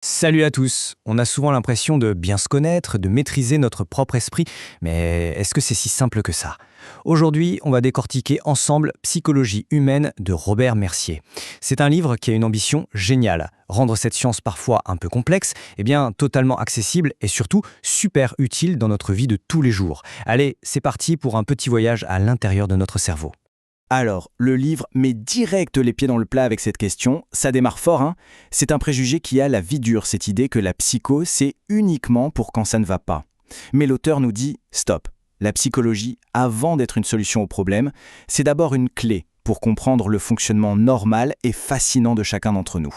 Salut à tous. On a souvent l'impression de bien se connaître, de maîtriser notre propre esprit, mais est-ce que c'est si simple que ça? Aujourd'hui, on va décortiquer ensemble Psychologie humaine de Robert Mercier. C'est un livre qui a une ambition géniale, rendre cette science parfois un peu complexe, totalement accessible et surtout super utile dans notre vie de tous les jours. Allez, c'est parti pour un petit voyage à l'intérieur de notre cerveau. Alors, le livre met direct les pieds dans le plat avec cette question. Ça démarre fort, hein. C'est un préjugé qui a la vie dure, cette idée que la psycho, c'est uniquement pour quand ça ne va pas. Mais l'auteur nous dit « Stop ». La psychologie, avant d'être une solution au problème, c'est d'abord une clé pour comprendre le fonctionnement normal et fascinant de chacun d'entre nous.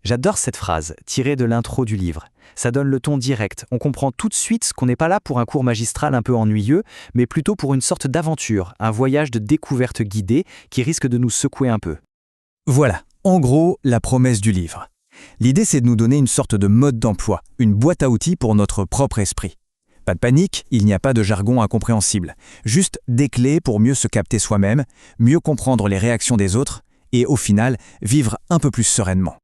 J'adore cette phrase, tirée de l'intro du livre. Ça donne le ton direct. On comprend tout de suite qu'on n'est pas là pour un cours magistral un peu ennuyeux, mais plutôt pour une sorte d'aventure, un voyage de découverte guidée qui risque de nous secouer un peu. Voilà, en gros, la promesse du livre. L'idée, c'est de nous donner une sorte de mode d'emploi, une boîte à outils pour notre propre esprit. Pas de panique, il n'y a pas de jargon incompréhensible. Juste des clés pour mieux se capter soi-même, mieux comprendre les réactions des autres et, au final, vivre un peu plus sereinement.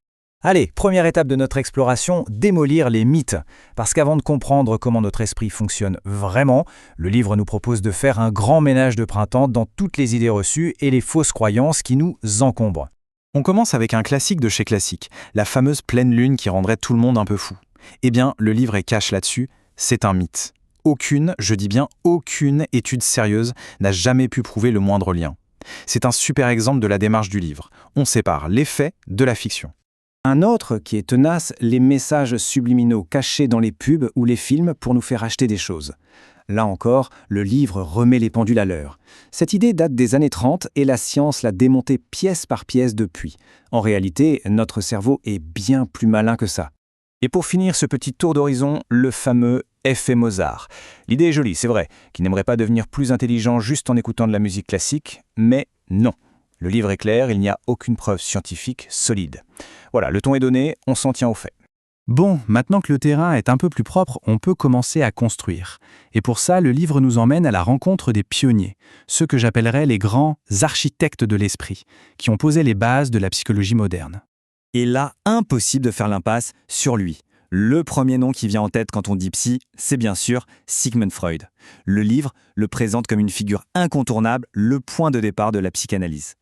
Allez, première étape de notre exploration, démolir les mythes. Parce qu'avant de comprendre comment notre esprit fonctionne vraiment, le livre nous propose de faire un grand ménage de printemps dans toutes les idées reçues et les fausses croyances qui nous encombrent. On commence avec un classique de chez classique, la fameuse pleine lune qui rendrait tout le monde un peu fou. Eh bien, le livre est cash là-dessus, c'est un mythe. Aucune, je dis bien aucune étude sérieuse n'a jamais pu prouver le moindre lien. C'est un super exemple de la démarche du livre. On sépare les faits de la fiction. Un autre qui est tenace, les messages subliminaux cachés dans les pubs ou les films pour nous faire acheter des choses. Là encore, le livre remet les pendules à l'heure. Cette idée date des années 30 et la science l'a démontée pièce par pièce depuis. En réalité, notre cerveau est bien plus malin que ça. Et pour finir ce petit tour d'horizon, le fameux effet Mozart. L'idée est jolie, c'est vrai, qui n'aimerait pas devenir plus intelligent juste en écoutant de la musique classique, mais non. Le livre est clair, il n'y a aucune preuve scientifique solide. Voilà, le ton est donné, on s'en tient aux faits. Bon, maintenant que le terrain est un peu plus propre, on peut commencer à construire. Et pour ça, le livre nous emmène à la rencontre des pionniers, ceux que j'appellerais les grands architectes de l'esprit, qui ont posé les bases de la psychologie moderne. Et là, impossible de faire l'impasse sur lui. Le premier nom qui vient en tête quand on dit psy, c'est bien sûr Sigmund Freud. Le livre le présente comme une figure incontournable, le point de départ de la psychanalyse.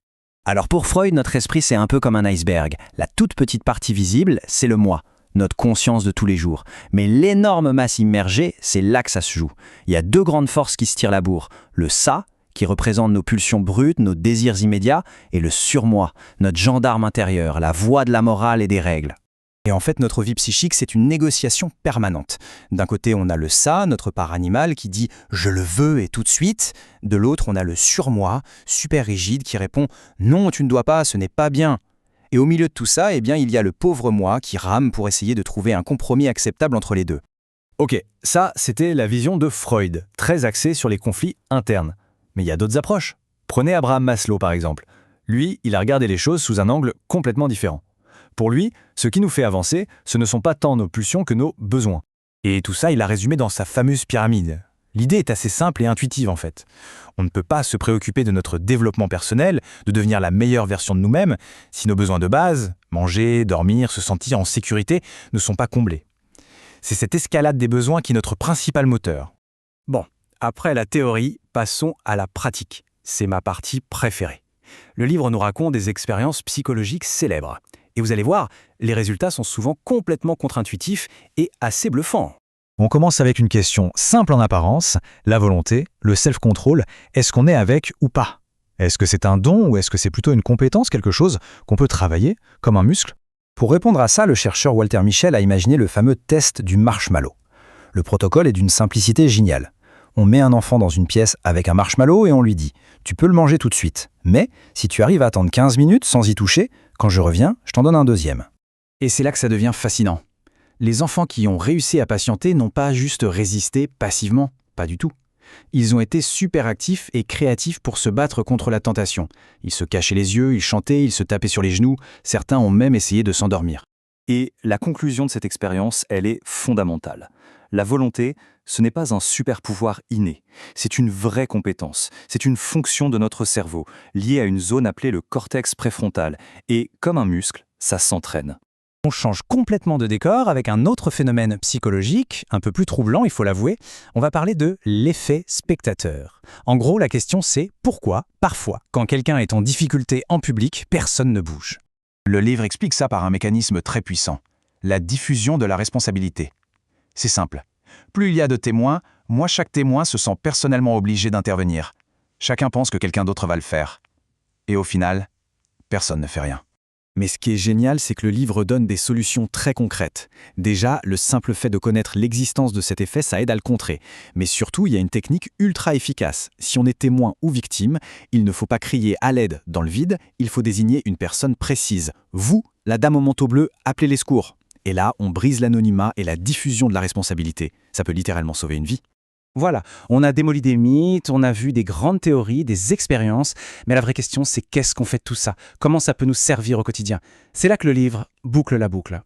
Alors pour Freud, notre esprit c'est un peu comme un iceberg. La toute petite partie visible, c'est le moi, notre conscience de tous les jours. Mais l'énorme masse immergée, c'est là que ça se joue. Il y a deux grandes forces qui se tirent la bourre. Le ça, qui représente nos pulsions brutes, nos désirs immédiats, et le surmoi, notre gendarme intérieur, la voix de la morale et des règles. Et en fait, notre vie psychique, c'est une négociation permanente. D'un côté, on a le ça, notre part animale, qui dit « je le veux et tout de suite ». De l'autre, on a le surmoi, super rigide, qui répond « non, tu ne dois pas, ce n'est pas bien ». Et au milieu de tout ça, il y a le pauvre moi qui rame pour essayer de trouver un compromis acceptable entre les deux. Ok, ça, c'était la vision de Freud, très axée sur les conflits internes. Mais il y a d'autres approches. Prenez Abraham Maslow, par exemple. Lui, il a regardé les choses sous un angle complètement différent. Pour lui, ce qui nous fait avancer, ce ne sont pas tant nos pulsions que nos besoins. Et tout ça, il l'a résumé dans sa fameuse pyramide. L'idée est assez simple et intuitive en fait. On ne peut pas se préoccuper de notre développement personnel, de devenir la meilleure version de nous-mêmes, si nos besoins de base, manger, dormir, se sentir en sécurité, ne sont pas comblés. C'est cette escalade des besoins qui est notre principal moteur. Bon, après la théorie, passons à la pratique. C'est ma partie préférée. Le livre nous raconte des expériences psychologiques célèbres. Et vous allez voir, les résultats sont souvent complètement contre-intuitifs et assez bluffants. On commence avec une question simple en apparence, la volonté, le self-control, est-ce qu'on est avec ou pas? Est-ce que c'est un don ou est-ce que c'est plutôt une compétence, quelque chose qu'on peut travailler, comme un muscle? Pour répondre à ça, le chercheur Walter Mischel a imaginé le fameux test du marshmallow. Le protocole est d'une simplicité géniale. On met un enfant dans une pièce avec un marshmallow et on lui dit « tu peux le manger tout de suite, mais si tu arrives à attendre 15 minutes sans y toucher, quand je reviens, je t'en donne un deuxième. » Et c'est là que ça devient fascinant. Les enfants qui ont réussi à patienter n'ont pas juste résisté passivement, pas du tout. Ils ont été super actifs et créatifs pour se battre contre la tentation. Ils se cachaient les yeux, ils chantaient, ils se tapaient sur les genoux, certains ont même essayé de s'endormir. Et la conclusion de cette expérience, elle est fondamentale. La volonté, ce n'est pas un super pouvoir inné, c'est une vraie compétence, c'est une fonction de notre cerveau, liée à une zone appelée le cortex préfrontal, et comme un muscle, ça s'entraîne. On change complètement de décor avec un autre phénomène psychologique, un peu plus troublant, il faut l'avouer. On va parler de l'effet spectateur. En gros, la question c'est pourquoi, parfois, quand quelqu'un est en difficulté en public, personne ne bouge. Le livre explique ça par un mécanisme très puissant, la diffusion de la responsabilité. C'est simple. Plus il y a de témoins, moins chaque témoin se sent personnellement obligé d'intervenir. Chacun pense que quelqu'un d'autre va le faire. Et au final, personne ne fait rien. Mais ce qui est génial, c'est que le livre donne des solutions très concrètes. Déjà, le simple fait de connaître l'existence de cet effet, ça aide à le contrer. Mais surtout, il y a une technique ultra efficace. Si on est témoin ou victime, il ne faut pas crier à l'aide dans le vide, il faut désigner une personne précise. Vous, la dame au manteau bleu, appelez les secours. Et là, on brise l'anonymat et la diffusion de la responsabilité. Ça peut littéralement sauver une vie. Voilà, on a démoli des mythes, on a vu des grandes théories, des expériences, mais la vraie question c'est qu'est-ce qu'on fait de tout ça? Comment ça peut nous servir au quotidien? C'est là que le livre boucle la boucle.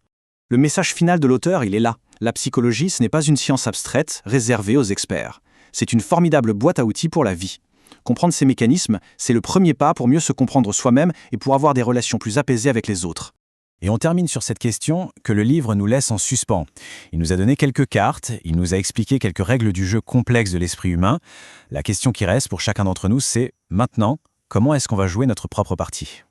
Le message final de l'auteur, il est là. La psychologie, ce n'est pas une science abstraite réservée aux experts. C'est une formidable boîte à outils pour la vie. Comprendre ces mécanismes, c'est le premier pas pour mieux se comprendre soi-même et pour avoir des relations plus apaisées avec les autres. Et on termine sur cette question que le livre nous laisse en suspens. Il nous a donné quelques cartes, il nous a expliqué quelques règles du jeu complexe de l'esprit humain. La question qui reste pour chacun d'entre nous, c'est maintenant, comment est-ce qu'on va jouer notre propre partie ?